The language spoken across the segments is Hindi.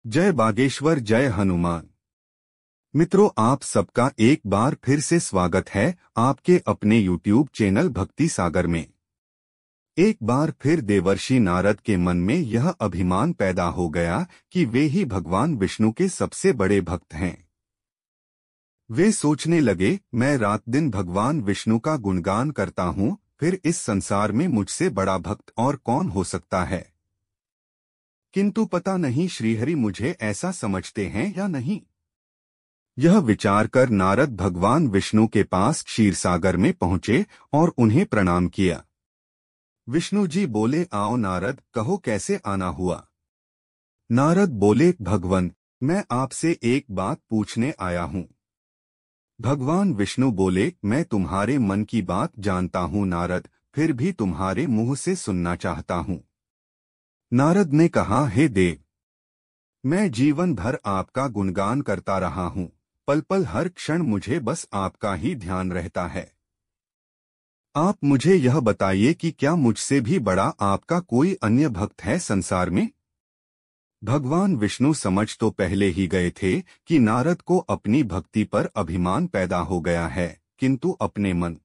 जय बागेश्वर, जय हनुमान। मित्रों, आप सबका एक बार फिर से स्वागत है आपके अपने YouTube चैनल भक्ति सागर में। एक बार फिर देवर्षि नारद के मन में यह अभिमान पैदा हो गया कि वे ही भगवान विष्णु के सबसे बड़े भक्त हैं। वे सोचने लगे, मैं रात दिन भगवान विष्णु का गुणगान करता हूँ, फिर इस संसार में मुझसे बड़ा भक्त और कौन हो सकता है। किंतु पता नहीं श्रीहरि मुझे ऐसा समझते हैं या नहीं। यह विचार कर नारद भगवान विष्णु के पास क्षीरसागर में पहुंचे और उन्हें प्रणाम किया। विष्णु जी बोले, आओ नारद, कहो कैसे आना हुआ। नारद बोले, भगवन, मैं आपसे एक बात पूछने आया हूँ। भगवान विष्णु बोले, मैं तुम्हारे मन की बात जानता हूँ नारद, फिर भी तुम्हारे मुंह से सुनना चाहता हूँ। नारद ने कहा, हे देव, मैं जीवन भर आपका गुणगान करता रहा हूँ, पल पल हर क्षण मुझे बस आपका ही ध्यान रहता है। आप मुझे यह बताइए कि क्या मुझसे भी बड़ा आपका कोई अन्य भक्त है संसार में। भगवान विष्णु समझ तो पहले ही गए थे कि नारद को अपनी भक्ति पर अभिमान पैदा हो गया है, किंतु अपने मन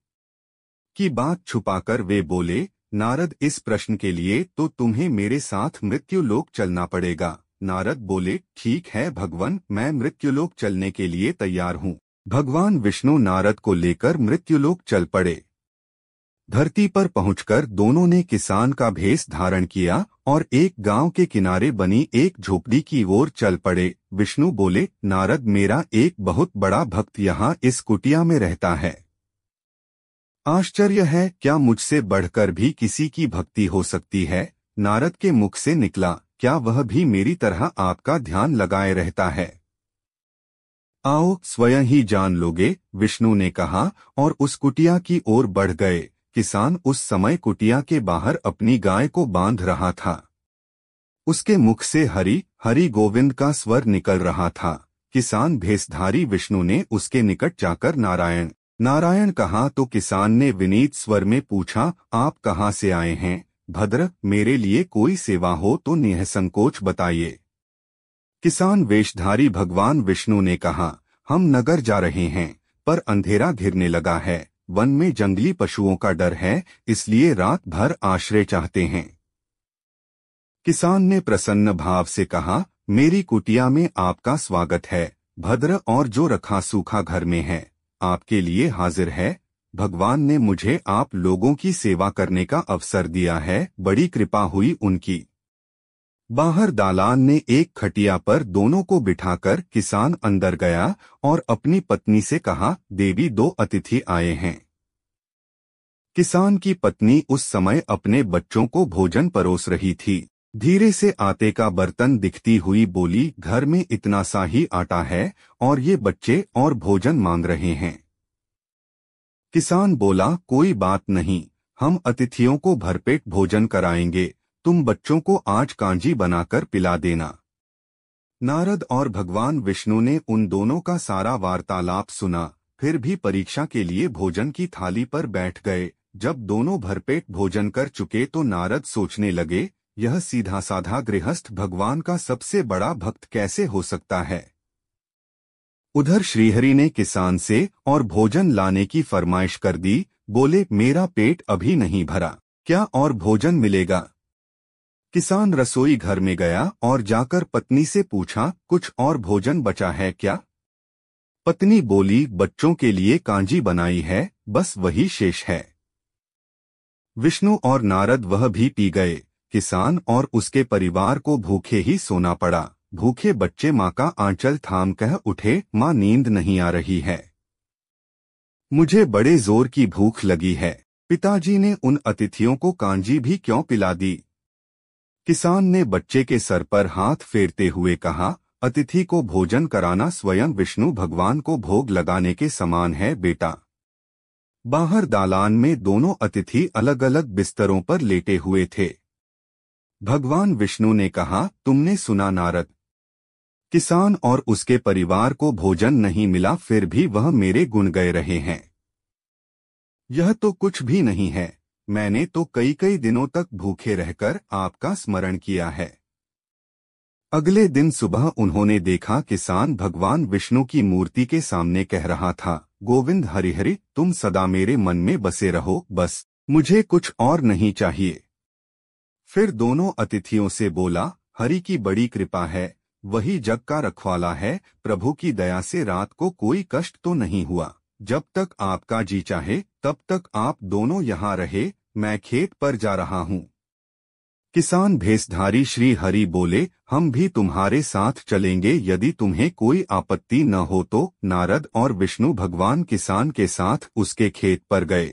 की बात छुपाकर वे बोले, नारद, इस प्रश्न के लिए तो तुम्हें मेरे साथ मृत्युलोक चलना पड़ेगा। नारद बोले, ठीक है भगवन, मैं मृत्युलोक चलने के लिए तैयार हूँ। भगवान विष्णु नारद को लेकर मृत्युलोक चल पड़े। धरती पर पहुंचकर दोनों ने किसान का भेष धारण किया और एक गांव के किनारे बनी एक झोपड़ी की ओर चल पड़े। विष्णु बोले, नारद, मेरा एक बहुत बड़ा भक्त यहाँ इस कुटिया में रहता है। आश्चर्य है, क्या मुझसे बढ़कर भी किसी की भक्ति हो सकती है। नारद के मुख से निकला, क्या वह भी मेरी तरह आपका ध्यान लगाए रहता है। आओ स्वयं ही जान लोगे, विष्णु ने कहा और उस कुटिया की ओर बढ़ गए। किसान उस समय कुटिया के बाहर अपनी गाय को बांध रहा था। उसके मुख से हरि हरि गोविंद का स्वर निकल रहा था। किसान भेषधारी विष्णु ने उसके निकट जाकर नारायण नारायण कहा तो किसान ने विनीत स्वर में पूछा, आप कहाँ से आए हैं। भद्र, मेरे लिए कोई सेवा हो तो निःसंकोच बताइए। किसान वेशधारी भगवान विष्णु ने कहा, हम नगर जा रहे हैं, पर अंधेरा घिरने लगा है, वन में जंगली पशुओं का डर है, इसलिए रात भर आश्रय चाहते हैं। किसान ने प्रसन्न भाव से कहा, मेरी कुटिया में आपका स्वागत है। भद्र और जो रखा सूखा घर में है, आपके लिए हाजिर है। भगवान ने मुझे आप लोगों की सेवा करने का अवसर दिया है, बड़ी कृपा हुई उनकी। बाहर दालान ने एक खटिया पर दोनों को बिठाकर किसान अंदर गया और अपनी पत्नी से कहा, देवी, दो अतिथि आए हैं। किसान की पत्नी उस समय अपने बच्चों को भोजन परोस रही थी। धीरे से आटे का बर्तन दिखती हुई बोली, घर में इतना सा ही आटा है और ये बच्चे और भोजन मांग रहे हैं। किसान बोला, कोई बात नहीं, हम अतिथियों को भरपेट भोजन कराएंगे, तुम बच्चों को आज कांजी बनाकर पिला देना। नारद और भगवान विष्णु ने उन दोनों का सारा वार्तालाप सुना, फिर भी परीक्षा के लिए भोजन की थाली पर बैठ गए। जब दोनों भरपेट भोजन कर चुके तो नारद सोचने लगे, यह सीधा साधा गृहस्थ भगवान का सबसे बड़ा भक्त कैसे हो सकता है। उधर श्रीहरि ने किसान से और भोजन लाने की फरमाइश कर दी। बोले, मेरा पेट अभी नहीं भरा, क्या और भोजन मिलेगा। किसान रसोई घर में गया और जाकर पत्नी से पूछा, कुछ और भोजन बचा है क्या। पत्नी बोली, बच्चों के लिए कांजी बनाई है, बस वही शेष है। विष्णु और नारद वह भी पी गए। किसान और उसके परिवार को भूखे ही सोना पड़ा। भूखे बच्चे माँ का आंचल थाम कह उठे, माँ, नींद नहीं आ रही है, मुझे बड़े जोर की भूख लगी है। पिताजी ने उन अतिथियों को कांजी भी क्यों पिला दी। किसान ने बच्चे के सर पर हाथ फेरते हुए कहा, अतिथि को भोजन कराना स्वयं विष्णु भगवान को भोग लगाने के समान है बेटा। बाहर दालान में दोनों अतिथि अलग अलग बिस्तरों पर लेटे हुए थे। भगवान विष्णु ने कहा, तुमने सुना नारद, किसान और उसके परिवार को भोजन नहीं मिला, फिर भी वह मेरे गुण गा रहे हैं। यह तो कुछ भी नहीं है, मैंने तो कई कई दिनों तक भूखे रहकर आपका स्मरण किया है। अगले दिन सुबह उन्होंने देखा किसान भगवान विष्णु की मूर्ति के सामने कह रहा था, गोविंद हरिहरि, तुम सदा मेरे मन में बसे रहो, बस मुझे कुछ और नहीं चाहिए। फिर दोनों अतिथियों से बोला, हरि की बड़ी कृपा है, वही जग का रखवाला है, प्रभु की दया से रात को कोई कष्ट तो नहीं हुआ। जब तक आपका जी चाहे तब तक आप दोनों यहाँ रहे, मैं खेत पर जा रहा हूँ। किसान भेषधारी श्री हरि बोले, हम भी तुम्हारे साथ चलेंगे यदि तुम्हें कोई आपत्ति न हो तो। नारद और विष्णु भगवान किसान के साथ उसके खेत पर गए।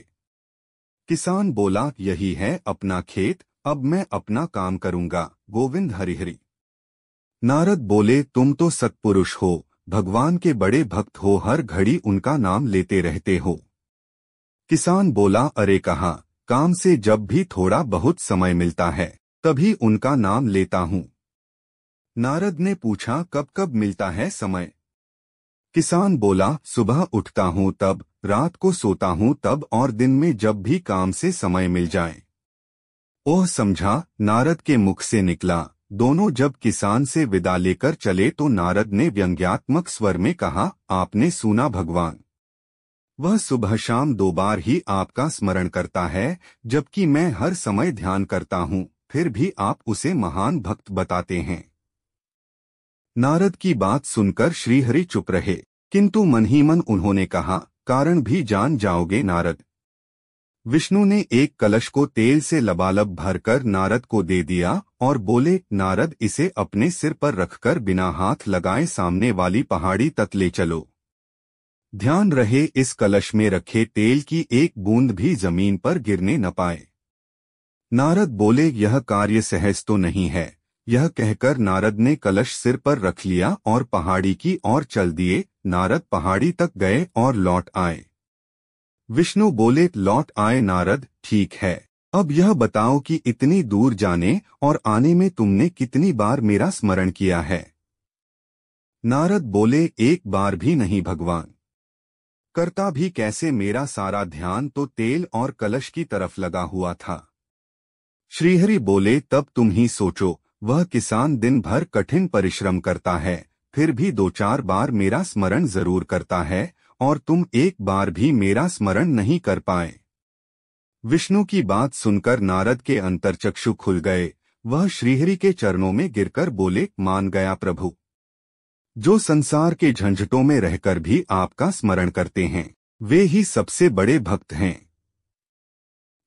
किसान बोला, यही है अपना खेत, अब मैं अपना काम करूंगा, गोविंद हरिहरि। नारद बोले, तुम तो सत्पुरुष हो, भगवान के बड़े भक्त हो, हर घड़ी उनका नाम लेते रहते हो। किसान बोला, अरे कहा, काम से जब भी थोड़ा बहुत समय मिलता है तभी उनका नाम लेता हूँ। नारद ने पूछा, कब कब मिलता है समय? किसान बोला, सुबह उठता हूँ तब, रात को सोता हूँ तब, और दिन में जब भी काम से समय मिल जाए। ओह समझा, नारद के मुख से निकला। दोनों जब किसान से विदा लेकर चले तो नारद ने व्यंग्यात्मक स्वर में कहा, आपने सुना भगवान, वह सुबह शाम 2 बार ही आपका स्मरण करता है, जबकि मैं हर समय ध्यान करता हूँ, फिर भी आप उसे महान भक्त बताते हैं। नारद की बात सुनकर श्रीहरि चुप रहे, किंतु मन ही मन उन्होंने कहा, कारण भी जान जाओगे नारद। विष्णु ने एक कलश को तेल से लबालब भरकर नारद को दे दिया और बोले, नारद, इसे अपने सिर पर रखकर बिना हाथ लगाए सामने वाली पहाड़ी तक ले चलो। ध्यान रहे इस कलश में रखे तेल की एक बूंद भी जमीन पर गिरने न पाए। नारद बोले, यह कार्य सहज तो नहीं है। यह कहकर नारद ने कलश सिर पर रख लिया और पहाड़ी की ओर चल दिए। नारद पहाड़ी तक गए और लौट आए। विष्णु बोले, लौट आए नारद, ठीक है, अब यह बताओ कि इतनी दूर जाने और आने में तुमने कितनी बार मेरा स्मरण किया है? नारद बोले, एक बार भी नहीं भगवान। करता भी कैसे, मेरा सारा ध्यान तो तेल और कलश की तरफ लगा हुआ था। श्रीहरि बोले, तब तुम ही सोचो, वह किसान दिन भर कठिन परिश्रम करता है, फिर भी 2-4 बार मेरा स्मरण जरूर करता है, और तुम एक बार भी मेरा स्मरण नहीं कर पाए। विष्णु की बात सुनकर नारद के अंतर्चक्षु खुल गए। वह श्रीहरि के चरणों में गिरकर बोले, मान गया प्रभु। जो संसार के झंझटों में रहकर भी आपका स्मरण करते हैं, वे ही सबसे बड़े भक्त हैं।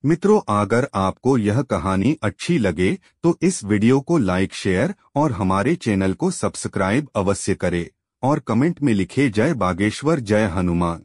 मित्रों, अगर आपको यह कहानी अच्छी लगे तो इस वीडियो को लाइक, शेयर और हमारे चैनल को सब्सक्राइब अवश्य करें और कमेंट में लिखे, जय बागेश्वर, जय हनुमान।